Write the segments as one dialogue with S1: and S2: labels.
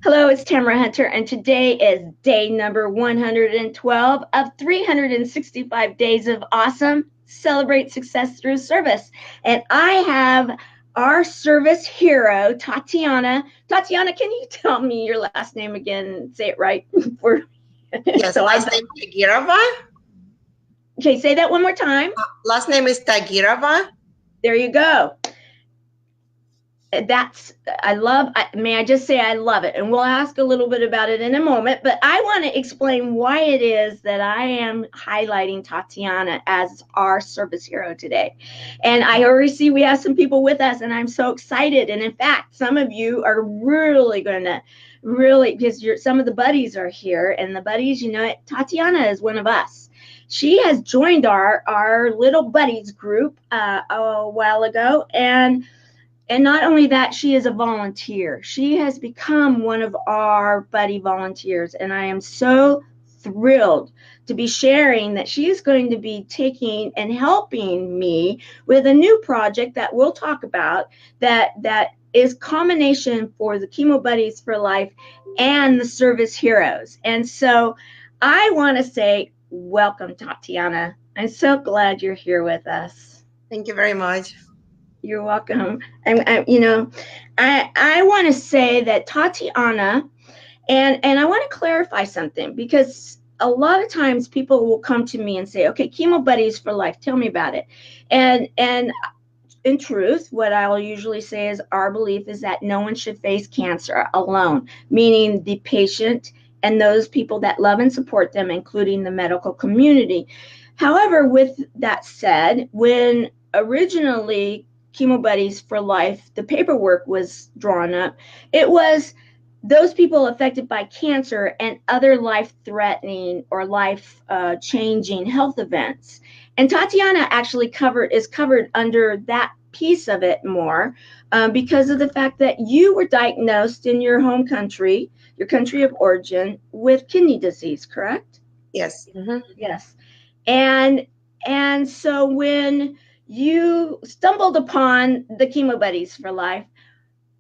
S1: Hello, it's Tamara Hunter, and today is day number 112 of 365 days of awesome. Celebrate success through service. And I have our service hero, Tatiana. Tatiana, can you tell me your last name again and say it right? For,
S2: Yes,
S1: so
S2: last name Tagirova.
S1: Okay, say that one more time.
S2: Last name is Tagirova.
S1: There you go. May I just say I love it, and we'll ask a little bit about it in a moment, but I want to explain why it is that I am highlighting Tatiana as our service hero today. And I already see we have some people with us, and I'm so excited. And in fact, some of you are really going to because some of the buddies are here, and the buddies, Tatiana is one of us. She has joined our little buddies group a while ago, and not only that, she is a volunteer. She has become one of our buddy volunteers. And I am so thrilled to be sharing that she is going to be taking and helping me with a new project that we'll talk about that is combination for the Chemo Buddies for Life and the Service Heroes. And so I want to say, welcome, Tatiana. I'm so glad you're here with us.
S2: Thank you very much.
S1: You're welcome. I want to say that Tatiana, and I want to clarify something, because a lot of times people will come to me and say, okay, Chemo Buddies for Life, tell me about it. And in truth, what I'll usually say is our belief is that no one should face cancer alone, meaning the patient and those people that love and support them, including the medical community. However, with that said, when originally Chemo Buddies for Life, the paperwork was drawn up, it was those people affected by cancer and other life-threatening or life-changing health events. And Tatiana actually is covered under that piece of it more because of the fact that you were diagnosed in your home country, your country of origin, with kidney disease, correct?
S2: Yes.
S1: Mm-hmm. Yes. And so when you stumbled upon the Chemo Buddies for Life,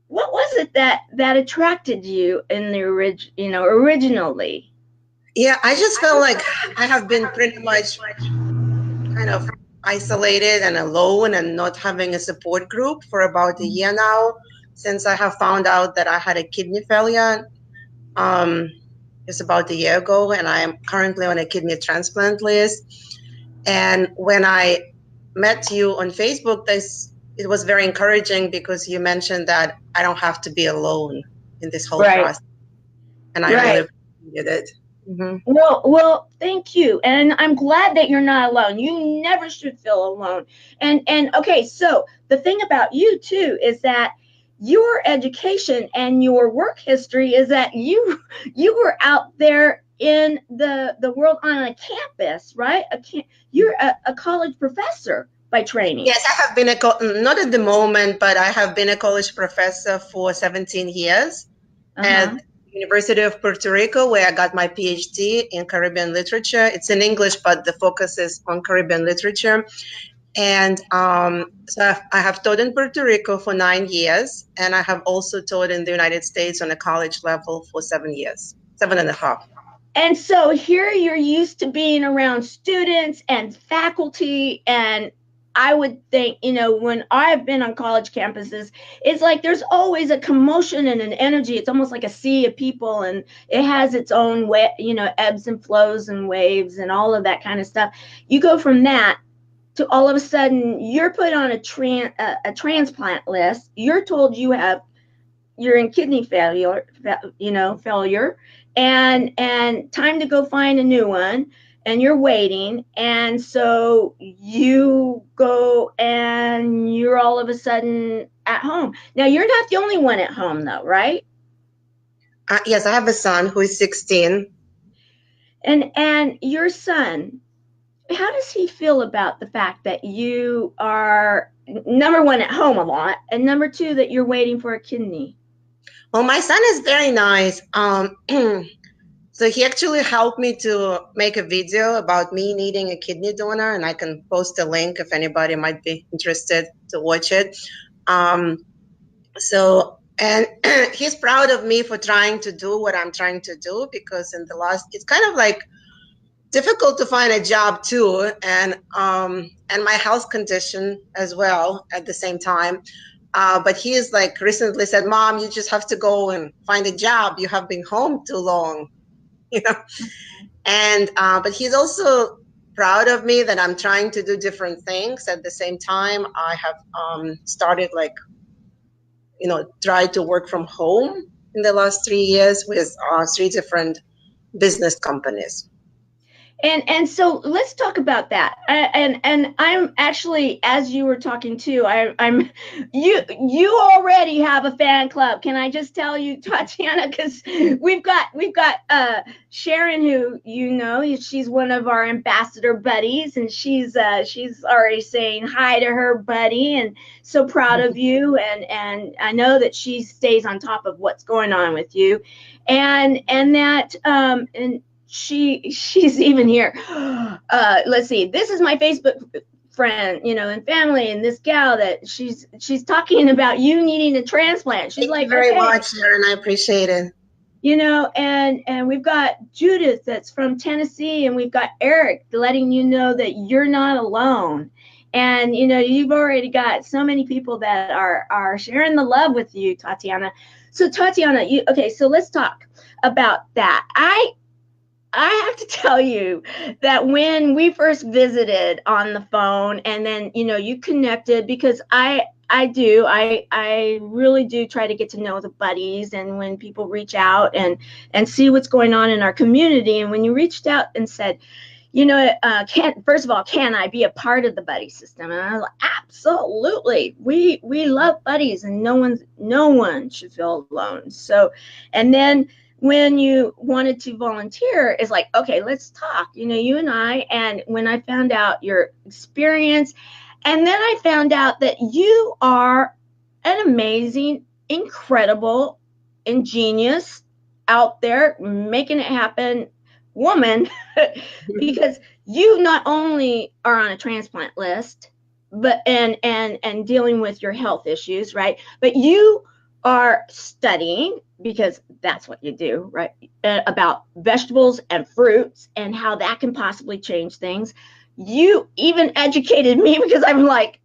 S1: what was it that attracted you in the originally?
S2: Yeah, I just felt like I have been pretty much kind of isolated and alone and not having a support group for about a year now, since I have found out that I had a kidney failure just about a year ago, and I am currently on a kidney transplant list. And when I met you on Facebook, it was very encouraging because you mentioned that I don't have to be alone in this whole process, and I really appreciated it.
S1: Mm-hmm. Well, thank you, and I'm glad that you're not alone. You never should feel alone. And okay, so the thing about you too is that your education and your work history is that you were out there in the world on a campus, right? You're a college professor by training.
S2: Yes, I have been not at the moment, but I have been a college professor for 17 years at the University of Puerto Rico, where I got my PhD in Caribbean literature. It's in English, but the focus is on Caribbean literature. And so I have taught in Puerto Rico for 9 years, and I have also taught in the United States on a college level for 7 years, 7.5.
S1: And so here you're used to being around students and faculty, and I would think, when I've been on college campuses, it's like there's always a commotion and an energy. It's almost like a sea of people, and it has its own way, ebbs and flows and waves and all of that kind of stuff. You go from that to all of a sudden you're put on a transplant list. You're told you're in kidney failure, and time to go find a new one, and you're waiting. And so you go and you're all of a sudden at home. Now, you're not the only one at home though, right?
S2: Yes, I have a son who is 16.
S1: And your son, how does he feel about the fact that you are, number one, at home a lot, and number two, that you're waiting for a kidney?
S2: Well, my son is very nice. So he actually helped me to make a video about me needing a kidney donor, and I can post a link if anybody might be interested to watch it. And he's proud of me for trying to do what I'm trying to do, because in the last, it's kind of like difficult to find a job too, and my health condition as well at the same time. But he is like recently said, "Mom, you just have to go and find a job. You have been home too long," you know. And but he's also proud of me that I'm trying to do different things at the same time. I have started like, you know, try to work from home in the last 3 years with 3 different business companies.
S1: And so let's talk about that. And I'm actually, as you were talking too, I'm you already have a fan club. Can I just tell you, Tatiana? Because we've got Sharon, who you know, she's one of our ambassador buddies, and she's already saying hi to her buddy, and so proud of you. And I know that she stays on top of what's going on with you, and that and she's even here. Let's see. This is my Facebook friend, you know, and family, and this gal that she's talking about you needing a transplant. She's
S2: Thank you very much, Sharon. I appreciate it.
S1: You know, and we've got Judith that's from Tennessee, and we've got Eric letting you know that you're not alone. And you know, you've already got so many people that are sharing the love with you, Tatiana. So Tatiana, so let's talk about that. I have to tell you that when we first visited on the phone, and then, you know, you connected, because I really do try to get to know the buddies, and when people reach out and see what's going on in our community. And when you reached out and said, you know, first of all, can I be a part of the buddy system? And I was like, absolutely. We love buddies, and no one should feel alone. So, and then when you wanted to volunteer, it's like, okay, let's talk, you know, you and I. And when I found out your experience, and then I found out that you are an amazing, incredible, ingenious, out there making it happen woman, because you not only are on a transplant list, but and dealing with your health issues, right? But you are studying, because that's what you do, right? About vegetables and fruits and how that can possibly change things. You even educated me, because I'm like,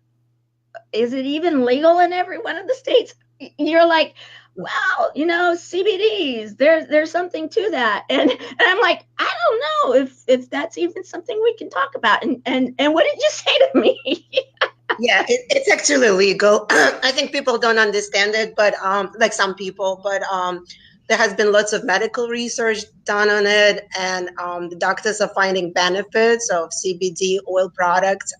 S1: is it even legal in every one of the states? You're like, well, you know, CBDs, there's something to that. And I'm like, I don't know if that's even something we can talk about. And what did you say to me?
S2: Yeah, it's actually legal. I think people don't understand it, but like some people, but there has been lots of medical research done on it, and the doctors are finding benefits of CBD oil products.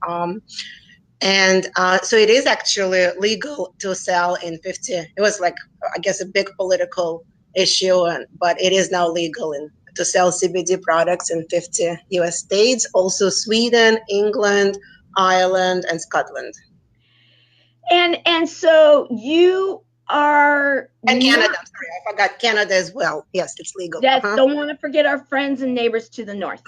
S2: And so it is actually legal to sell in 50. It was like, I guess, a big political issue, but it is now legal to sell CBD products in 50 US states, also Sweden, England, Ireland, and Scotland.
S1: And so you are,
S2: and Canada. I'm sorry, I forgot Canada as well. Yes, it's legal.
S1: Yes, don't want to forget our friends and neighbors to the north.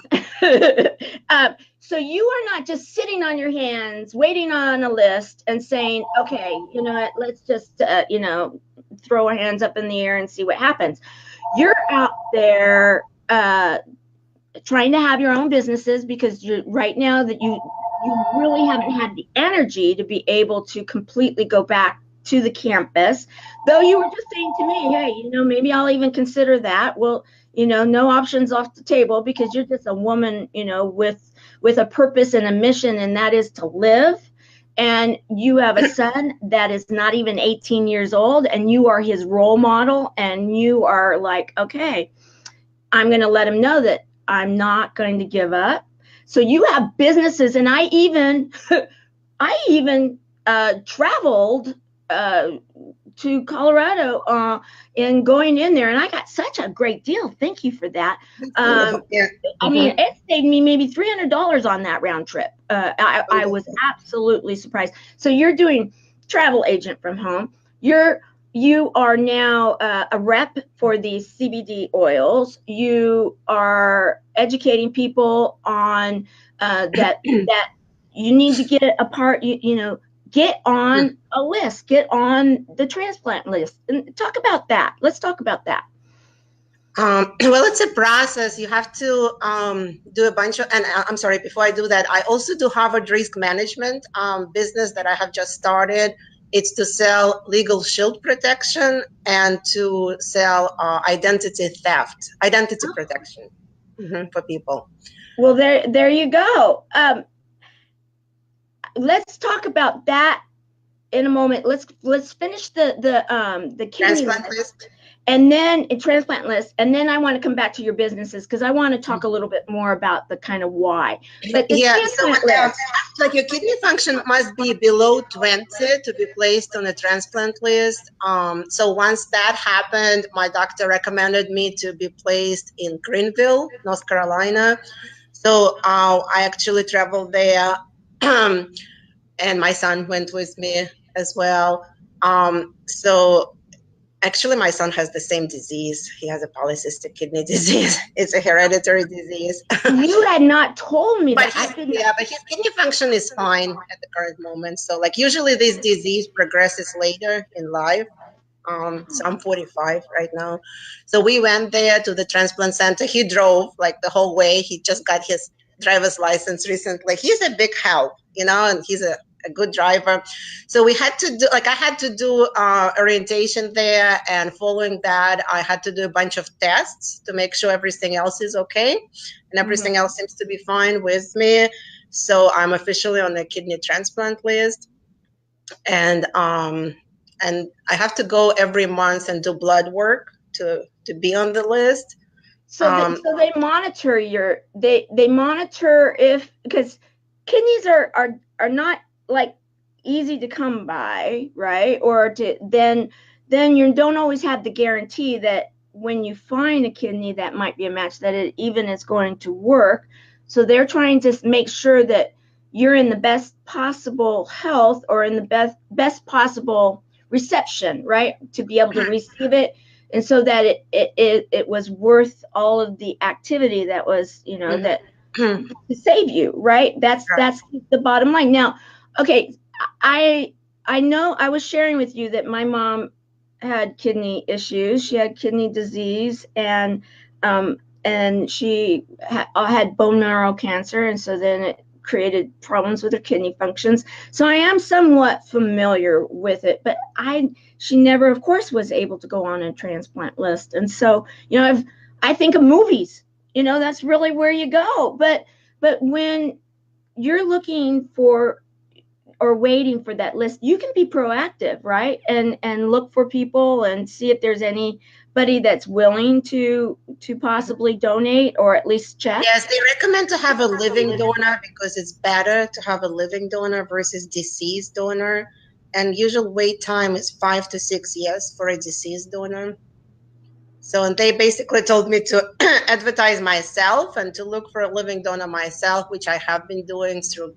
S1: So you are not just sitting on your hands, waiting on a list and saying, okay, you know what, let's just, you know, throw our hands up in the air and see what happens. You're out there trying to have your own businesses, because you're right now that you really haven't had the energy to be able to completely go back to the campus, though you were just saying to me, hey, you know, maybe I'll even consider that. Well, you know, no options off the table, because you're just a woman, you know, with a purpose and a mission, and that is to live. And you have a son that is not even 18 years old, and you are his role model, and you are like, okay, I'm going to let him know that I'm not going to give up. So you have businesses, and I even traveled to Colorado and going in there, and I got such a great deal. Thank you for that.
S2: Yeah.
S1: I mean, it saved me maybe $300 on that round trip. I was absolutely surprised. So you're doing travel agent from home. You are now a rep for these CBD oils. You are educating people on that you need to get a part. You know, get on a list, get on the transplant list, and talk about that. Let's talk about that.
S2: Well, it's a process. You have to do a bunch of, and I'm sorry, before I do that, I also do Harvard Risk Management business that I have just started. It's to sell legal shield protection and to sell identity protection for people.
S1: Well, there you go. Let's talk about that in a moment. Let's finish the kidney list. And then a transplant list, and then I want to come back to your businesses because I want to talk a little bit more about the kind of why. But the transplant list,
S2: like your kidney function must be below 20 to be placed on a transplant list. So once that happened, my doctor recommended me to be placed in Greenville, North Carolina. So I actually traveled there, and my son went with me as well. So actually, my son has the same disease. He has a polycystic kidney disease. It's a hereditary disease.
S1: You had not told me that.
S2: But his kidney function is fine at the current moment. So like usually this disease progresses later in life. So I'm 45 right now. So we went there to the transplant center. He drove like the whole way. He just got his driver's license recently. He's a big help, and he's a good driver. So we had to do, I had to do orientation there, and following that, I had to do a bunch of tests to make sure everything else is okay, and everything else seems to be fine with me. So I'm officially on the kidney transplant list, and I have to go every month and do blood work to be on the list.
S1: So they monitor they monitor because kidneys are not like easy to come by, right? Or then you don't always have the guarantee that when you find a kidney that might be a match, that it even is going to work. So they're trying to make sure that you're in the best possible health or in the best possible reception, right? To be able to receive it. And so that it was worth all of the activity that was, that to save you, right? That's the bottom line. Now, okay, I know I was sharing with you that my mom had kidney issues. She had kidney disease, and she had bone marrow cancer, and so then it created problems with her kidney functions. So I am somewhat familiar with it, but she never, of course, was able to go on a transplant list. And so, I think of movies, that's really where you go. But when you're looking for or waiting for that list, you can be proactive, right? And look for people and see if there's anybody that's willing to possibly donate or at least check.
S2: Yes, they recommend to have a living donor because it's better to have a living donor versus deceased donor. And usual wait time is 5 to 6 years for a deceased donor. So, and they basically told me to advertise myself and to look for a living donor myself, which I have been doing through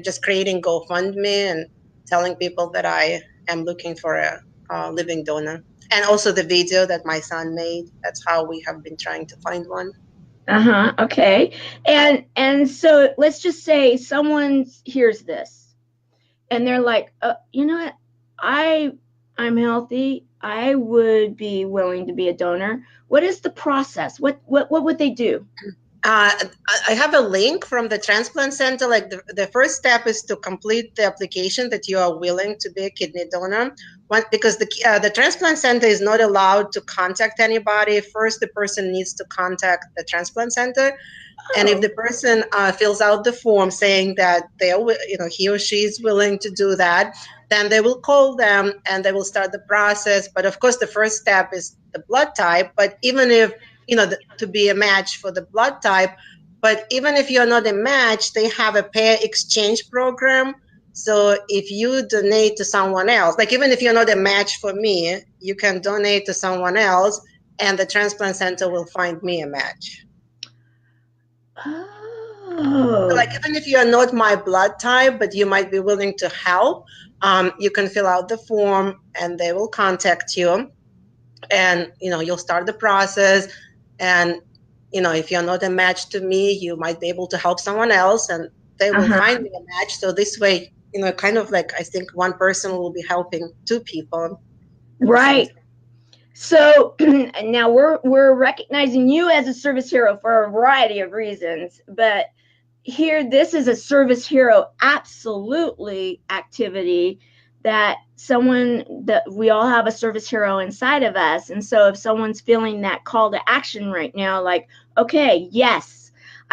S2: just creating GoFundMe and telling people that I am looking for a living donor. And also the video that my son made. That's how we have been trying to find one.
S1: Okay. And so let's just say someone hears this and they're like, you know what? I'm healthy. I would be willing to be a donor. What is the process? What would they do?
S2: I have a link from the transplant center. Like the first step is to complete the application that you are willing to be a kidney donor. Because the transplant center is not allowed to contact anybody. First, the person needs to contact the transplant center. And if the person fills out the form saying that he or she is willing to do that, then they will call them and they will start the process. But of course, the first step is the blood type. But even if to be a match for the blood type, but even if you're not a match, they have a pair exchange program. So if you donate to someone else, like even if you're not a match for me, you can donate to someone else and the transplant center will find me a match.
S1: Oh.
S2: So like even if you're not my blood type, but you might be willing to help, you can fill out the form and they will contact you and, you'll start the process. And, if you're not a match to me, you might be able to help someone else and they will find me a match. So this way kind of like, I think one person will be helping two people at the same
S1: Right.
S2: time.
S1: So now we're recognizing you as a service hero for a variety of reasons, but here this is a service hero absolutely activity that we all have a service hero inside of us. And so if someone's feeling that call to action right now, like, okay, yes,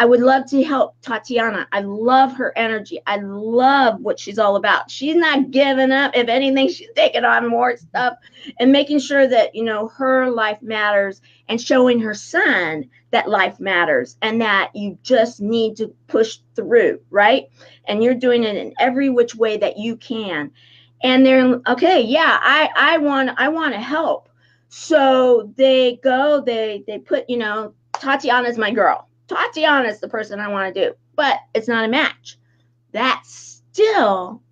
S1: I would love to help Tatiana. I love her energy. I love what she's all about. She's not giving up. If anything, she's taking on more stuff and making sure that, her life matters, and showing her son that life matters and that you just need to push through, right? And you're doing it in every which way that you can. And they're okay, yeah, I want to help. So they go, they put, Tatiana's my girl. Tatiana's the person I want to do, but it's not a match. That's still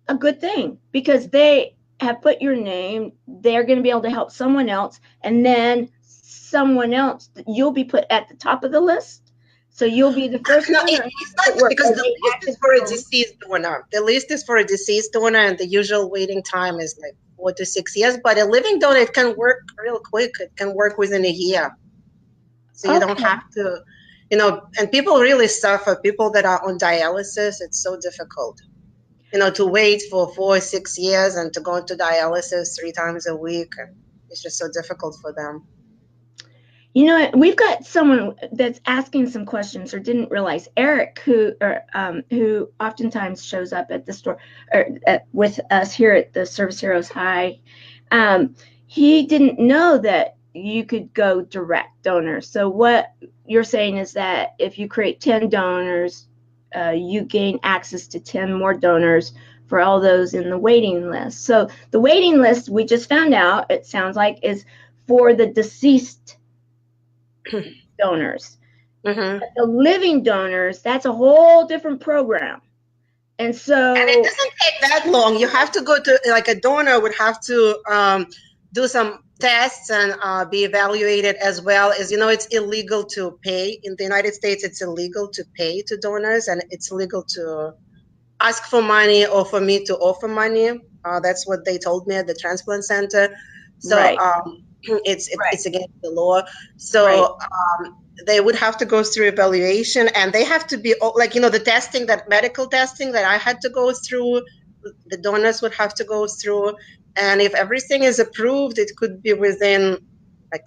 S1: a good thing because they have put your name. They're going to be able to help someone else, and then someone else, you'll be put at the top of the list. So you'll be the first
S2: No,
S1: one.
S2: it's not because the list is for a deceased donor. The list is for a deceased donor, and the usual waiting time is like 4 to 6 years. But a living donor, it can work real quick. It can work within a year. So you don't have to, and people really suffer. People that are on dialysis, it's so difficult, to wait for 4 or 6 years and to go into dialysis 3 times a week. And it's just so difficult for them.
S1: We've got someone that's asking some questions or didn't realize. Eric, who oftentimes shows up at the store or with us here at the Service Heroes High, he didn't know that you could go direct donor. So what you're saying is that if you create 10 donors, you gain access to 10 more donors for all those in the waiting list. So the waiting list, we just found out, it sounds like, is for the deceased donors.
S2: Mm-hmm.
S1: But the living donors, that's a whole different program. And so
S2: it doesn't take that long. You have to go to, like, a donor would have to do some tests and be evaluated, as well as, it's illegal to pay. In the United States, it's illegal to pay to donors, and it's illegal to ask for money or for me to offer money. That's what they told me at the transplant center. So
S1: right.
S2: It's against the law. So they would have to go through evaluation, and they have to be like, the testing, that medical testing that I had to go through, the donors would have to go through. And if everything is approved, it could be within like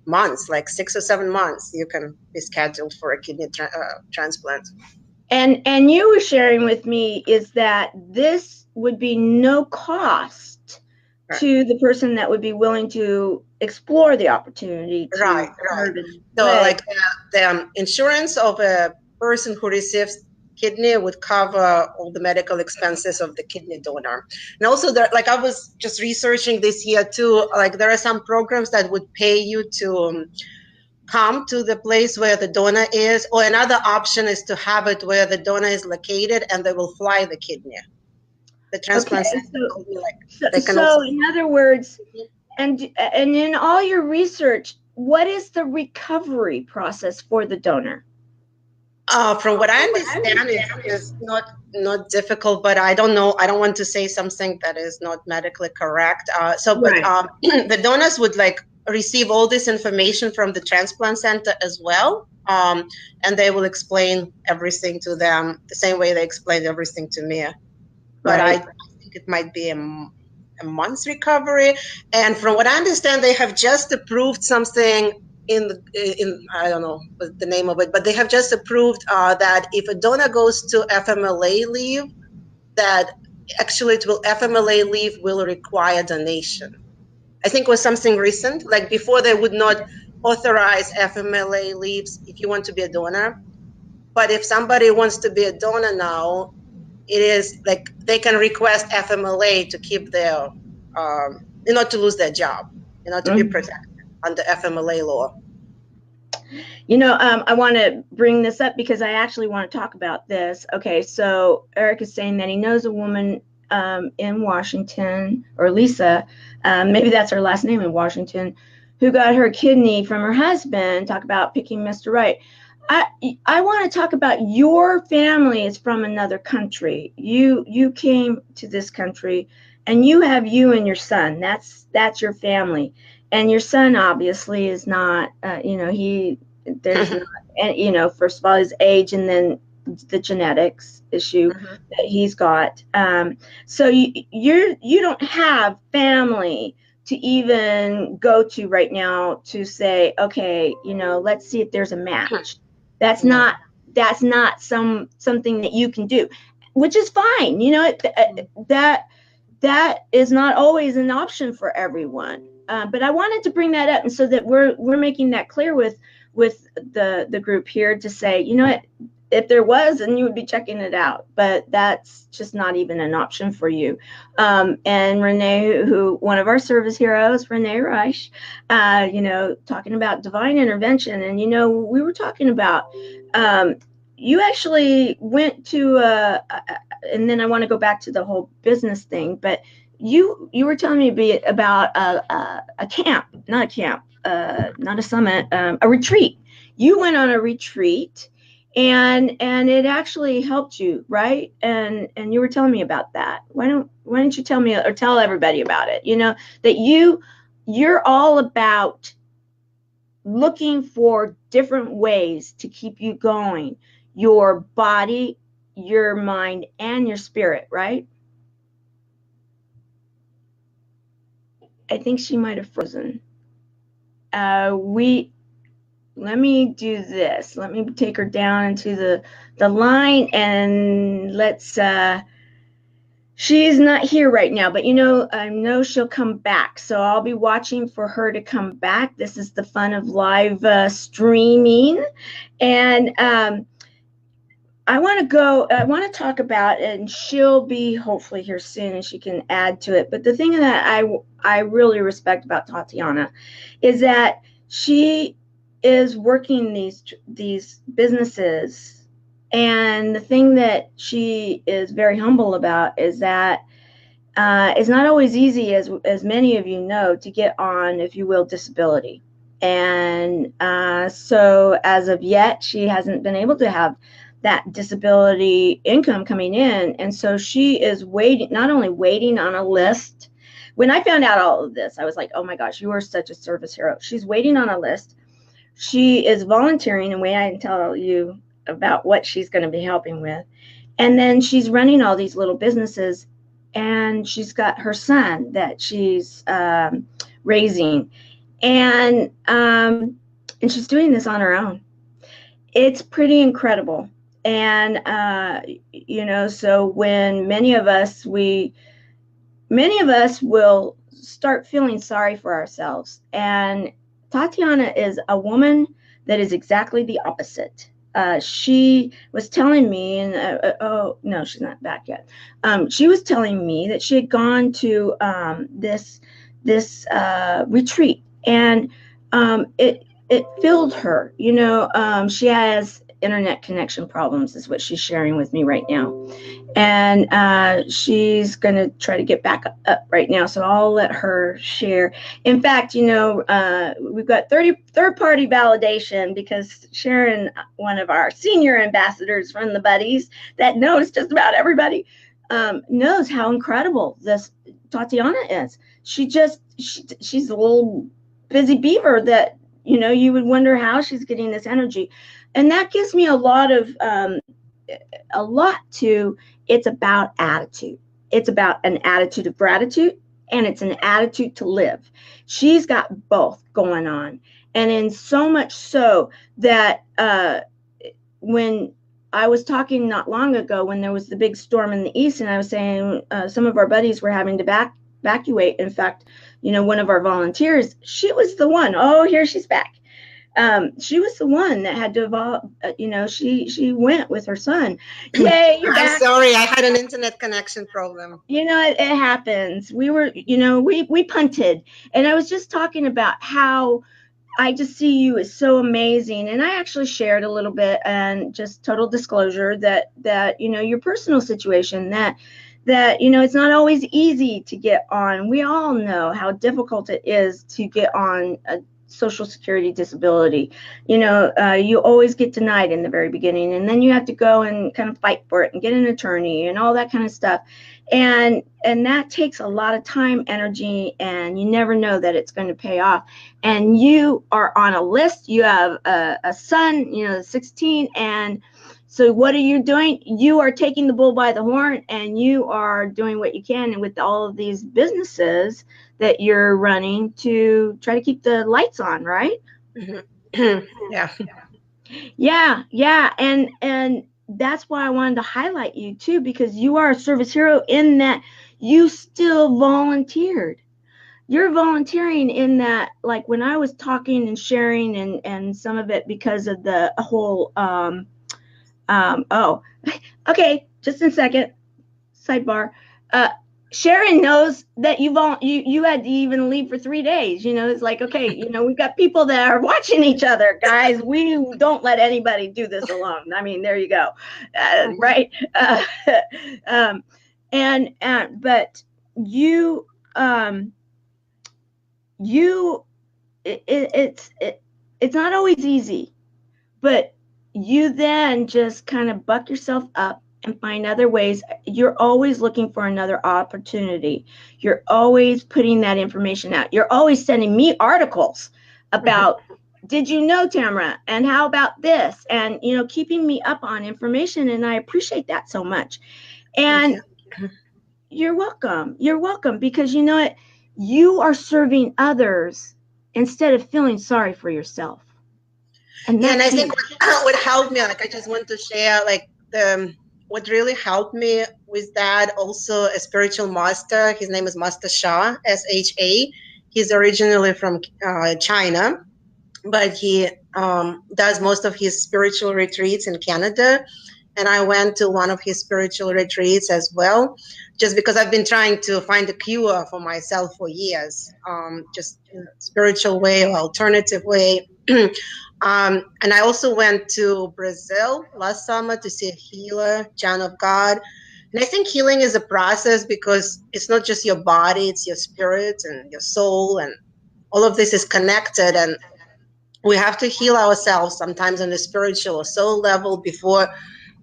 S2: months, like 6 or 7 months, you can be scheduled for a kidney transplant.
S1: And you were sharing with me is that this would be no cost to the person that would be willing to explore the opportunity.
S2: Right. So like the insurance of a person who receives kidney would cover all the medical expenses of the kidney donor. And also there, like, I was just researching this year too, like there are some programs that would pay you to come to the place where the donor is, or another option is to have it where the donor is located and they will fly the kidney. The transplant
S1: so in other words, and in all your research, what is the recovery process for the donor?
S2: From what I understand, it's not difficult, but I don't know. I don't want to say something that is not medically correct. The donors would receive all this information from the transplant center as well, and they will explain everything to them the same way they explained everything to me. But I think it might be a month's recovery. And from what I understand, they have just approved something in I don't know the name of it, but they have just approved that if a donor goes to FMLA leave, that actually FMLA leave will require donation. I think it was something recent. Like before, they would not authorize FMLA leaves if you want to be a donor. But if somebody wants to be a donor now, it is like they can request FMLA to keep their, not to lose their job, to be protected under FMLA law.
S1: I want to bring this up because I actually want to talk about this. Okay, so Eric is saying that he knows a woman in Washington, or Lisa, maybe that's her last name, in Washington, who got her kidney from her husband. Talk about picking Mr. Right. I want to talk about your family is from another country. You came to this country, and you have you and your son. That's your family, and your son obviously is not. There's not, and first of all his age, and then the genetics issue that he's got. So you don't have family to even go to right now to say, okay, let's see if there's a match. That's not something that you can do, which is fine. That is not always an option for everyone. But I wanted to bring that up, and so that we're making that clear with the group here to say, what, if there was, then you would be checking it out, but that's just not even an option for you. And Renee, one of our service heroes, Renee Reich, talking about divine intervention. And, we were talking about, you actually went to, and then I want to go back to the whole business thing, but you were telling me about a camp, not a camp, not a summit, a retreat. You went on a retreat, and it actually helped you, right? And you were telling me about that. Why don't you tell me, or tell everybody about it? That you're all about looking for different ways to keep you going, your body, your mind, and your spirit, right? I think she might have frozen. Let me do this. Let me take her down into the line, and let's, she's not here right now, but I know she'll come back. So I'll be watching for her to come back. This is the fun of live streaming. And I want to talk about, and she'll be hopefully here soon and she can add to it. But the thing that I really respect about Tatiana is that she is working these businesses, and the thing that she is very humble about is that it's not always easy, as many of you know, to get on, if you will, disability. And so as of yet, she hasn't been able to have that disability income coming in, and so she is not only waiting on a list. When I found out all of this, I was like, oh my gosh, you are such a service hero. She's waiting on a list. She is volunteering, and I can tell you about what she's going to be helping with. And then she's running all these little businesses, and she's got her son that she's raising, and she's doing this on her own. It's pretty incredible. And so when many of us will start feeling sorry for ourselves, and Tatiana is a woman that is exactly the opposite. She was telling me, and oh no, she's not back yet. She was telling me that she had gone to this retreat, and it filled her. She has internet connection problems, is what she's sharing with me right now, and she's going to try to get back up right now, so I'll let her share. In fact, we've got third-party validation, because Sharon, one of our senior ambassadors from the Buddies that knows just about everybody, knows how incredible this Tatiana is. She's a little busy beaver that you would wonder how she's getting this energy. And that gives me a lot to, it's about attitude. It's about an attitude of gratitude, and it's an attitude to live. She's got both going on. And in so much so that when I was talking not long ago, when there was the big storm in the east, and I was saying some of our buddies were having to evacuate. In fact, one of our volunteers, she was the one. Oh, here she's back. She was the one that had to evolve. She went with her son. Yay, you're back.
S2: I'm sorry, I had an internet connection problem.
S1: It happens. We were, we punted, and I was just talking about how I just see you as so amazing. And I actually shared a little bit, and just total disclosure that your personal situation, that it's not always easy to get on. We all know how difficult it is to get on Social Security disability. You always get denied in the very beginning, and then you have to go and kind of fight for it and get an attorney and all that kind of stuff. And that takes a lot of time, energy, and you never know that it's going to pay off. And you are on a list. You have a son, 16, and so what are you doing? You are taking the bull by the horn, and you are doing what you can with all of these businesses that you're running to try to keep the lights on, right?
S2: Mm-hmm.
S1: Yeah. And that's why I wanted to highlight you too, because you are a service hero in that you still volunteered. You're volunteering in that, like when I was talking and sharing and some of it because of the whole okay, just a second, sidebar. Sharon knows that you had to even leave for 3 days. It's like, okay, we've got people that are watching each other, guys. We don't let anybody do this alone. I mean, there you go, right? But you, it's not always easy, but you then just kind of buck yourself up and find other ways. You're always looking for another opportunity. You're always putting that information out. You're always sending me articles about, did you know, Tamara? And how about this? And, keeping me up on information. And I appreciate that so much. And you're welcome. You're welcome, because you know what? You are serving others instead of feeling sorry for yourself.
S2: And I think what helped me, like I just want to share, like what really helped me with that, also a spiritual master. His name is Master Sha, S-H-A. He's originally from China, but he does most of his spiritual retreats in Canada. And I went to one of his spiritual retreats as well, just because I've been trying to find a cure for myself for years, just in a spiritual way or alternative way. And I also went to Brazil last summer to see a healer, John of God. And I think healing is a process, because it's not just your body, it's your spirit and your soul, and all of this is connected. And we have to heal ourselves sometimes on the spiritual or soul level before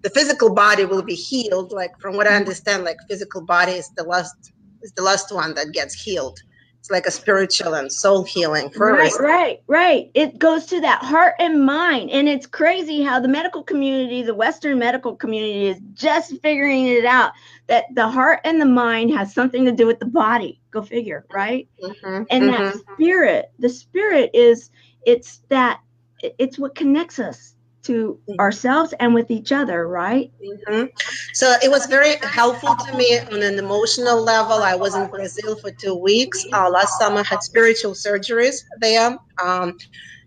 S2: the physical body will be healed. Like from what I understand, like physical body is the last one that gets healed. It's like a spiritual and soul healing first.
S1: Right. It goes to that heart and mind. And it's crazy how the medical community, the Western medical community, is just figuring it out, that the heart and the mind has something to do with the body. Go figure, right? And that spirit, the spirit it's what connects us to ourselves and with each other, right?
S2: So it was very helpful to me on an emotional level. I was in Brazil for 2 weeks. Last summer, had spiritual surgeries there.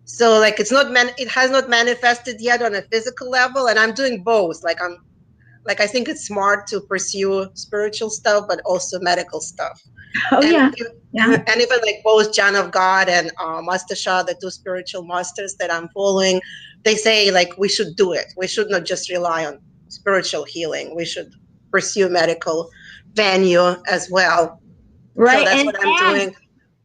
S2: So like it has not manifested yet on a physical level, and I'm doing both. I think it's smart to pursue spiritual stuff, but also medical stuff.
S1: And
S2: even like both John of God and Master Sha, the two spiritual masters that I'm following, they say like we should do it. We should not just rely on spiritual healing. We should pursue medical venue as well.
S1: Right.
S2: So that's what I'm doing.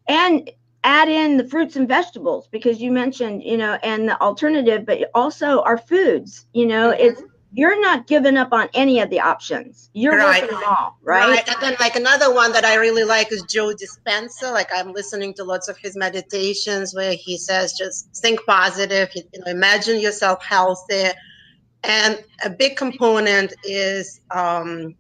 S1: And add in the fruits and vegetables, because you mentioned, and the alternative, but also our foods, it's, you're not giving up on any of the options. You're working them all, right?
S2: And then like another one that I really like is Joe Dispenza. Like I'm listening to lots of his meditations where he says, just think positive, imagine yourself healthy. And a big component is the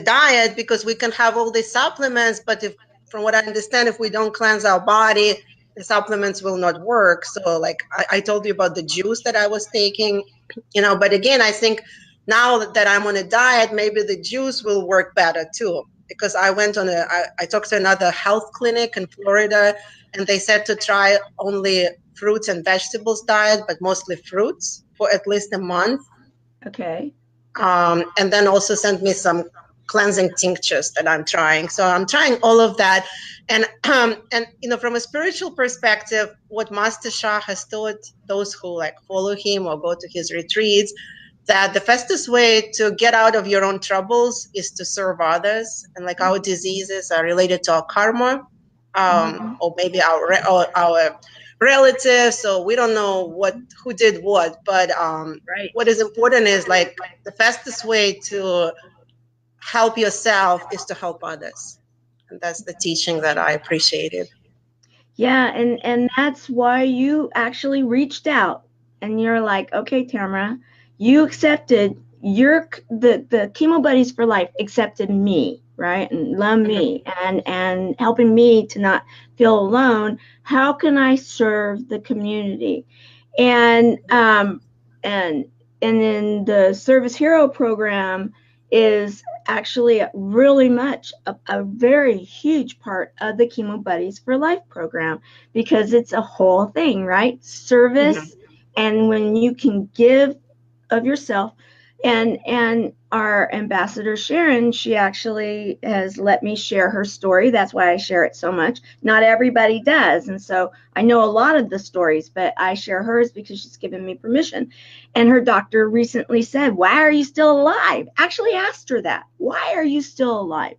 S2: diet, because we can have all these supplements, but from what I understand, if we don't cleanse our body, the supplements will not work. So like I told you about the juice that I was taking, but again, I think now that I'm on a diet, maybe the juice will work better too, because I went on I talked to another health clinic in Florida, and they said to try only fruits and vegetables diet, but mostly fruits for at least a month.
S1: Okay.
S2: And then also sent me some cleansing tinctures that I'm trying. So I'm trying all of that. And from a spiritual perspective, what Master Sha has taught those who like follow him or go to his retreats, that the fastest way to get out of your own troubles is to serve others. And like our diseases are related to our karma, or maybe our relatives, so we don't know who did what. But
S1: Right.
S2: what is important is like the fastest way to help yourself is to help others, and that's the teaching that I appreciated.
S1: Yeah, and that's why you actually reached out and you're like, okay, Tamara, you accepted the Chemo Buddies for Life accepted me, right? And love
S2: Mhm.
S1: me and helping me to not feel alone. How can I serve the community? And and and then the Service Hero program is actually really much a very huge part of the Chemo Buddies for Life program because it's a whole thing, right?
S2: Mhm.
S1: Service, and when you can give of yourself. And our ambassador Sharon, she actually has let me share her story. That's why I share it so much. Not everybody does, and so I know a lot of the stories, but I share hers because she's given me permission. And her doctor recently said, "Why are you still alive?" Actually asked her that. "Why are you still alive?"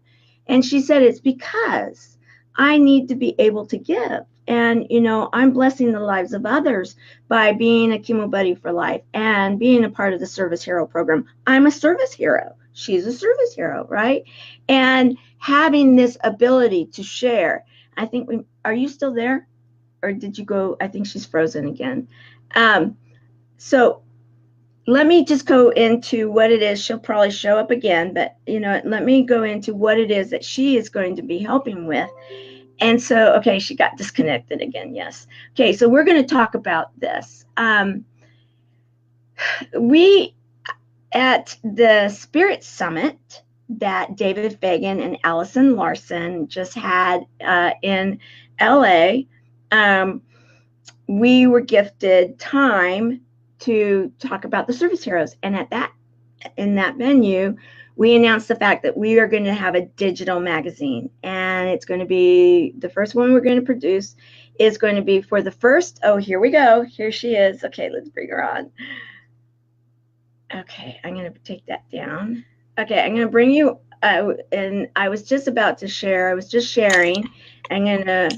S1: And she said, "It's because I need to be able to give. And, I'm blessing the lives of others by being a Chemo Buddy for Life and being a part of the Service Hero program. I'm a service hero. She's a service hero, right? And having this ability to share. I think are you still there? Or did you go? I think she's frozen again. So let me just go into what it is. She'll probably show up again, but let me go into what it is that she is going to be helping with. And so, okay, she got disconnected again. Yes. Okay, so we're going to talk about this. We at the Spirit Summit that David Fagan and Allison Larson just had in LA, we were gifted time to talk about the service heroes. And in that venue, we announced the fact that we are going to have a digital magazine, and it's going to be the first one we're going to produce is going to be for the first. Oh, here we go. Here she is. Okay, let's bring her on. Okay, I'm going to take that down. Okay, I'm going to bring you, and I was just about to share. I was just sharing. I'm going to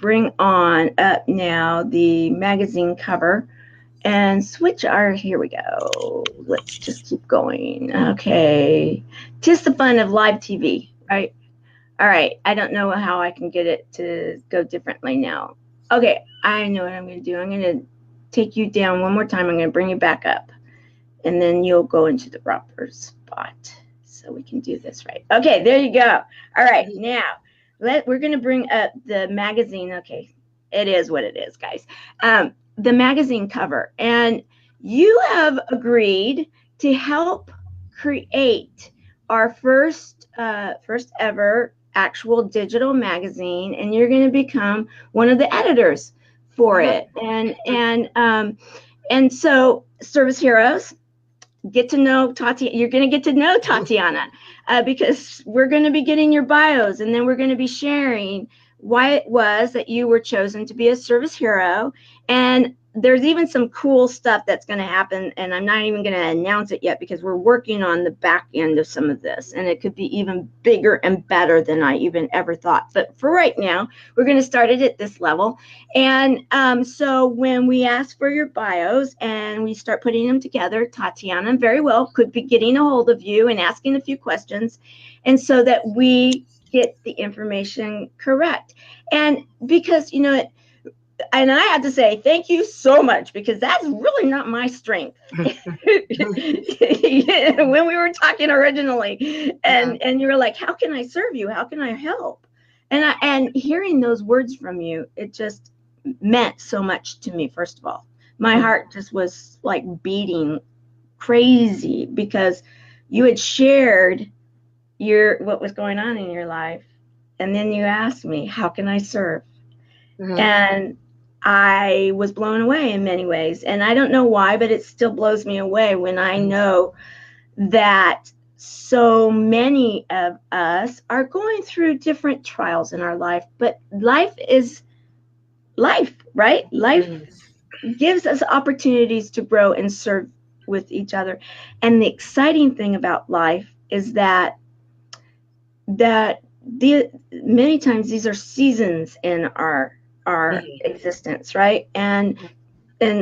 S1: bring on up now the magazine cover and switch our, here we go. Let's just keep going. Okay. 'Tis the fun of live TV, right? All right. I don't know how I can get it to go differently now. Okay. I know what I'm going to do. I'm going to take you down one more time. I'm going to bring you back up, and then you'll go into the proper spot so we can do this right. Okay. There you go. All right. Now we're going to bring up the magazine. Okay. It is what it is, guys. The magazine cover, and you have agreed to help create our first ever actual digital magazine, and you're going to become one of the editors for it. And so, service heroes, get to know Tatiana. You're going to get to know Tatiana because we're going to be getting your bios, and then we're going to be sharing why it was that you were chosen to be a service hero. And there's even some cool stuff that's going to happen, and I'm not even going to announce it yet because we're working on the back end of some of this, and it could be even bigger and better than I even ever thought. But for right now, we're going to start it at this level. And so when we ask for your bios and we start putting them together, Tatiana very well could be getting a hold of you and asking a few questions, and so that we get the information correct. And because, and I have to say thank you so much, because that's really not my strength. When we were talking originally, and you were like, how can I serve you? How can I help? And hearing those words from you, it just meant so much to me. First of all, my heart just was like beating crazy because you had shared what was going on in your life, and then you asked me, how can I serve? And I was blown away in many ways. And I don't know why, but it still blows me away when I know that so many of us are going through different trials in our life. But life is life, right? Life gives us opportunities to grow and serve with each other. And the exciting thing about life is that many times these are seasons in our existence, right? And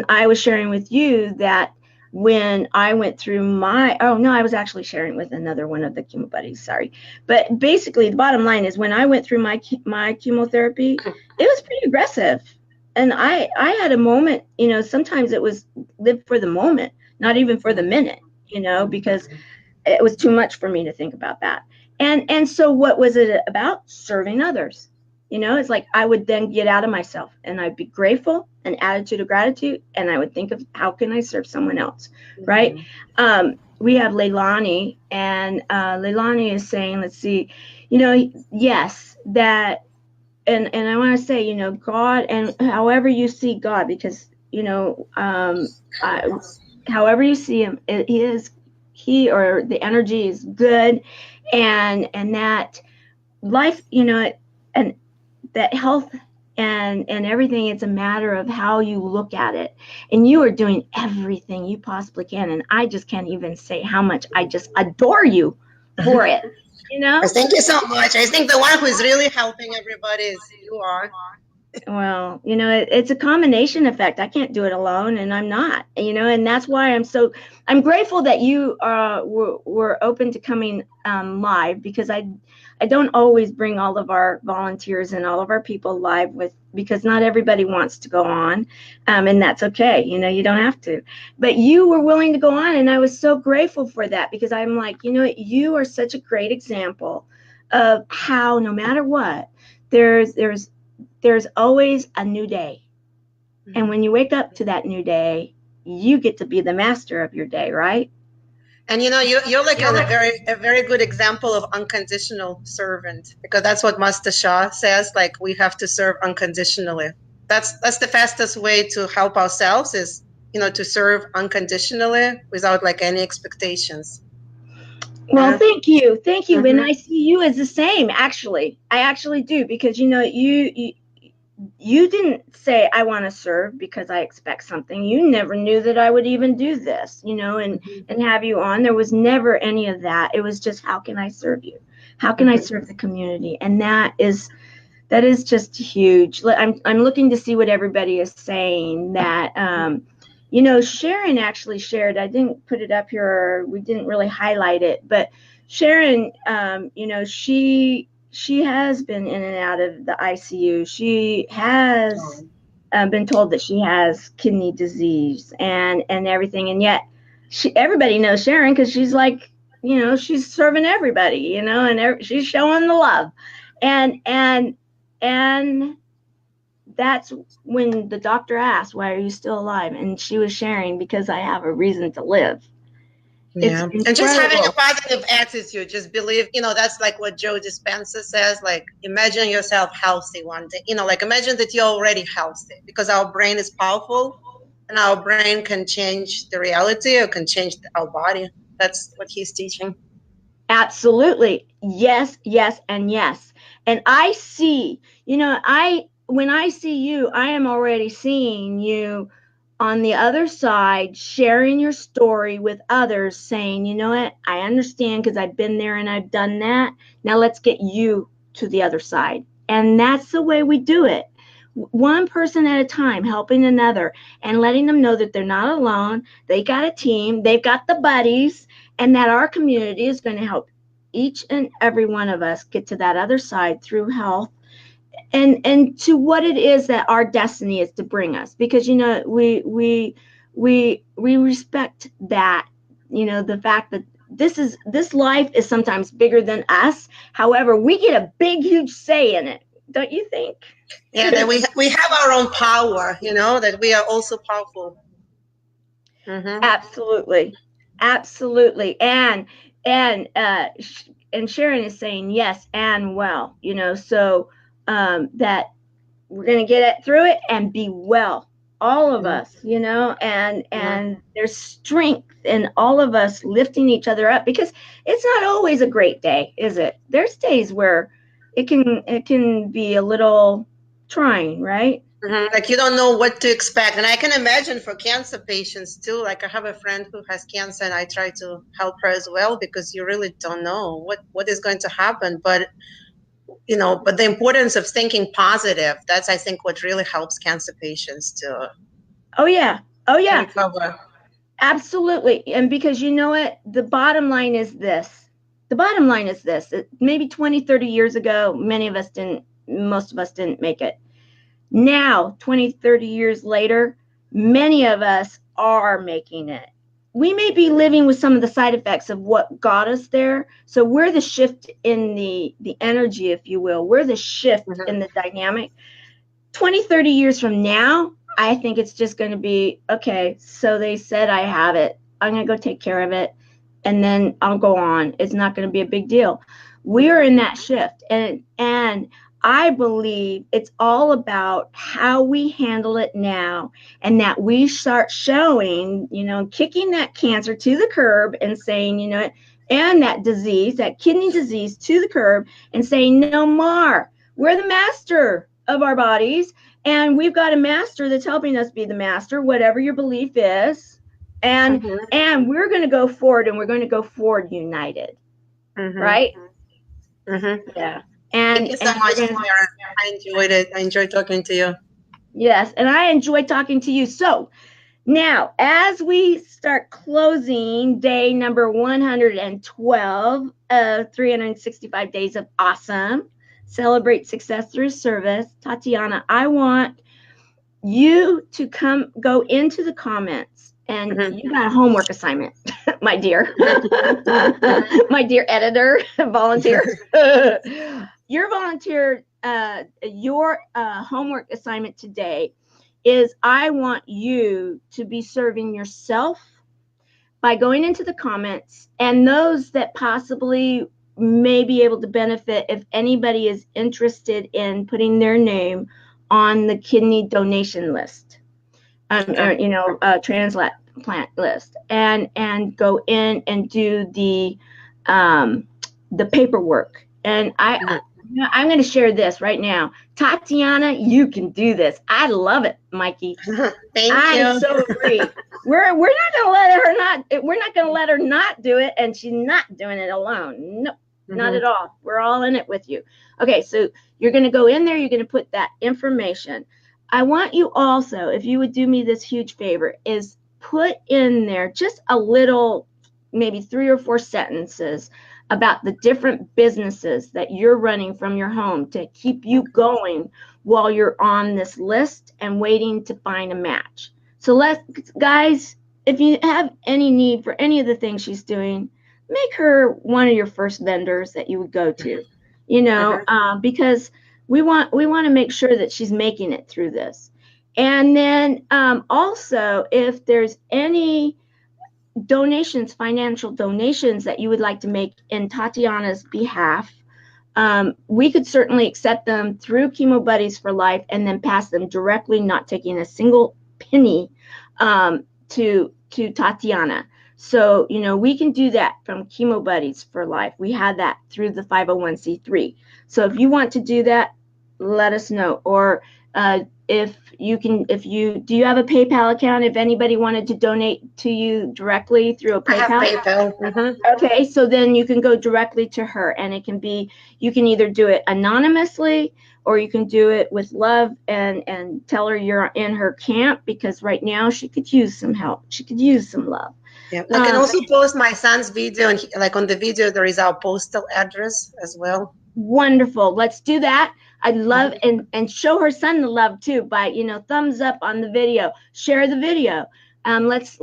S1: I was sharing with you that when I went through I was actually sharing with another one of the chemo buddies, sorry. But basically, the bottom line is when I went through my chemotherapy, it was pretty aggressive. And I had a moment, sometimes it was live for the moment, not even for the minute, because it was too much for me to think about that. And so what was it about? Serving others. It's like I would then get out of myself and I'd be grateful, an attitude of gratitude, and I would think of how can I serve someone else, right? We have Leilani, and Leilani is saying, let's see, yes, that, and I want to say, God, and however you see God, because, however you see him, he or the energy is good, and that life, and that health and everything, it's a matter of how you look at it. And you are doing everything you possibly can, and I just can't even say how much I just adore you for it.
S2: Thank you so much. I think the one who is really helping everybody is you are.
S1: Well, it's a combination effect. I can't do it alone, and I'm not, and that's why I'm grateful that you were open to coming live, because I don't always bring all of our volunteers and all of our people live because not everybody wants to go on, and that's okay. You don't have to, but you were willing to go on, and I was so grateful for that, because I'm like, you are such a great example of how no matter what, there's always a new day. And when you wake up to that new day, you get to be the master of your day, right?
S2: And you're like a very good example of unconditional servant, because that's what Master Shah says, like we have to serve unconditionally. That's the fastest way to help ourselves is, to serve unconditionally without like any expectations.
S1: Well, thank you. And I see you as the same, actually. I actually do, because you didn't say I want to serve because I expect something. You never knew that I would even do this, and have you on. There was never any of that. It was just, how can I serve you? How can I serve the community? And that is just huge. I'm looking to see what everybody is saying. That Sharon actually shared. I didn't put it up here, or we didn't really highlight it, but Sharon, she has been in and out of the ICU. She has been told that she has kidney disease and everything, and yet everybody knows Sharon because she's like, she's serving everybody, and she's showing the love, and that's when the doctor asked, "Why are you still alive?" And she was sharing, because I have a reason to live.
S2: Yeah. And just having a positive attitude, just believe, that's like what Joe Dispenza says, like imagine yourself healthy one day, like imagine that you're already healthy, because our brain is powerful and our brain can change the reality or can change our body. That's what he's teaching.
S1: Absolutely. Yes, yes, and yes. And I see, when I see you, I am already seeing you on the other side, sharing your story with others, saying, you know what, I understand because I've been there and I've done that. Now let's get you to the other side. And that's the way we do it. One person at a time, helping another and letting them know that they're not alone. They got a team, they've got the buddies, and that our community is going to help each and every one of us get to that other side through health, and to what it is that our destiny is to bring us, because we respect that, the fact that this life is sometimes bigger than us. However, we get a big huge say in it, don't you think?
S2: Yeah, that we have our own power, that we are also powerful.
S1: Absolutely. And Sharon is saying yes and well, so that we're going to get it through it and be well, all of us, and there's strength in all of us lifting each other up, because it's not always a great day, is it? There's days where it can be a little trying, right?
S2: Like you don't know what to expect. And I can imagine for cancer patients too, like I have a friend who has cancer and I try to help her as well, because you really don't know what is going to happen. But you know, but the importance of thinking positive, that's, I think, what really helps cancer patients to
S1: Oh yeah. Oh yeah.
S2: recover.
S1: Absolutely. And because you know what, the bottom line is this. The bottom line is this. Maybe 20, 30 years ago, most of us didn't make it. Now, 20, 30 years later, many of us are making it. We may be living with some of the side effects of what got us there. So we're the shift in the energy, if you will. We're the shift in the dynamic. 20, 30 years from now, I think it's just going to be, okay, so they said I have it. I'm going to go take care of it. And then I'll go on. It's not going to be a big deal. We are in that shift. And I believe it's all about how we handle it now, and that we start showing, you know, kicking that cancer to the curb and saying, you know, and that disease, that kidney disease, to the curb and saying, no more. We're the master of our bodies, and we've got a master that's helping us be the master, whatever your belief is. And we're going to go forward, and we're going to go forward united. Right? Yeah.
S2: Thank you so much, Mara. I enjoyed it. I enjoyed talking to you.
S1: Yes, and I enjoyed talking to you. So now, as we start closing day number 112 of 365 Days of Awesome, Celebrate Success Through Service, Tatiana, I want you to go into the comments, and you got a homework assignment, my dear. My dear editor, volunteer. Your homework assignment today is, I want you to be serving yourself by going into the comments, and those that possibly may be able to benefit, if anybody is interested in putting their name on the kidney donation list, or, you know, transplant list, and go in and do the paperwork. And I'm going to share this right now. Tatiana, you can do this. I love it, Mikey.
S2: Thank you.
S1: I so agree. We're not going to let her not do it, and she's not doing it alone. Nope, not at all. We're all in it with you. Okay, so you're going to go in there. You're going to put that information. I want you also, if you would do me this huge favor, is put in there just a little, maybe 3 or 4 sentences about the different businesses that you're running from your home to keep you going while you're on this list and waiting to find a match. So guys, if you have any need for any of the things she's doing, make her one of your first vendors that you would go to, you know, because we want to make sure that she's making it through this. And then also, if there's any donations, financial donations that you would like to make in Tatiana's behalf, we could certainly accept them through Chemo Buddies for Life and then pass them directly, not taking a single penny, to Tatiana. So, you know, we can do that from Chemo Buddies for Life. We had that through the 501c3. So if you want to do that, let us know. Or do you have a PayPal account if anybody wanted to donate to you directly through a PayPal?
S2: I have PayPal.
S1: Okay, so then you can go directly to her, and it can be, you can either do it anonymously, or you can do it with love and tell her you're in her camp, because right now she could use some help. She could use some love.
S2: Yeah, I can also post my son's video, and like on the video there is our postal address as well.
S1: Wonderful. Let's do that. I'd love, and show her son the love too by, you know, thumbs up on the video, share the video. Let's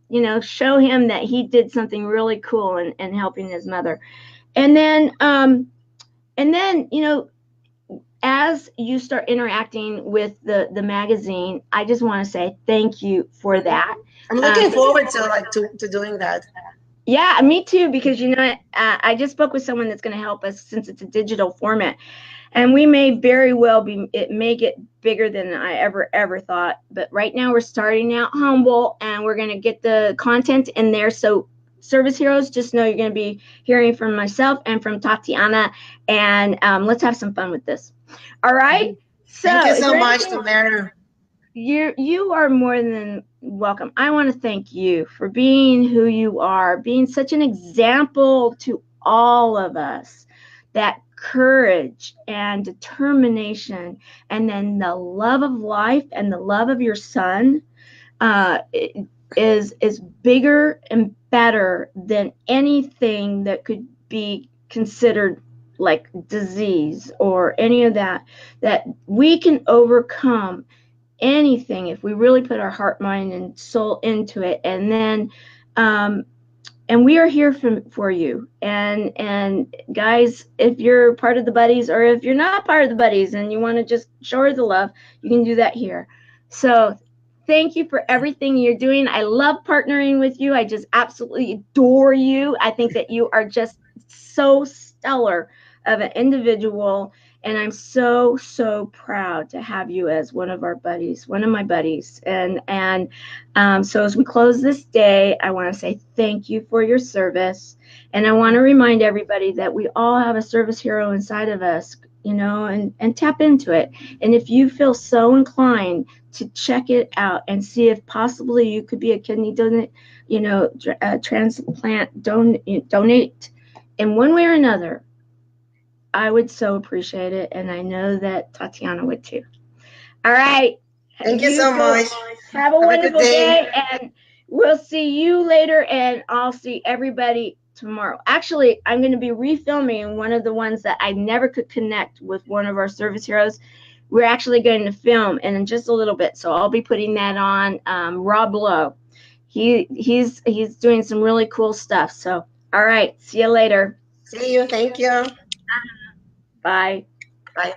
S1: you know, show him that he did something really cool in helping his mother. And then you know, as you start interacting with the magazine, I just want to say thank you for that.
S2: I'm looking forward to doing that.
S1: Yeah, me too, because, you know, I just spoke with someone that's going to help us, since it's a digital format, and we may very well it may get bigger than I ever thought. But right now we're starting out humble, and we're going to get the content in there. So Service Heroes, just know you're going to be hearing from myself and from Tatiana, and let's have some fun with this. All right. So
S2: thank you so much, Tamara.
S1: You are more than welcome. I want to thank you for being who you are, being such an example to all of us that courage and determination, and then the love of life and the love of your son is bigger and better than anything that could be considered like disease or any of that, that we can overcome anything if we really put our heart, mind, and soul into it. And then and we are here for you. And guys, if you're part of the buddies, or if you're not part of the buddies and you want to just show her the love, you can do that here. So thank you for everything you're doing. I love partnering with you. I just absolutely adore you. I think that you are just so stellar of an individual. And I'm so, so proud to have you as one of our buddies, one of my buddies. And so as we close this day, I want to say thank you for your service. And I want to remind everybody that we all have a service hero inside of us, you know, and tap into it. And if you feel so inclined to check it out and see if possibly you could be a kidney donate, you know, transplant, donate in one way or another, I would so appreciate it, and I know that Tatiana would too. All right.
S2: Thank you so much.
S1: Have a wonderful day, and we'll see you later, and I'll see everybody tomorrow. Actually, I'm going to be refilming one of the ones that I never could connect with one of our service heroes. We're actually going to film in just a little bit, so I'll be putting that on. Rob Lowe. He's doing some really cool stuff. So, all right. See you later.
S2: See you. Thank you.
S1: Bye.
S2: Bye.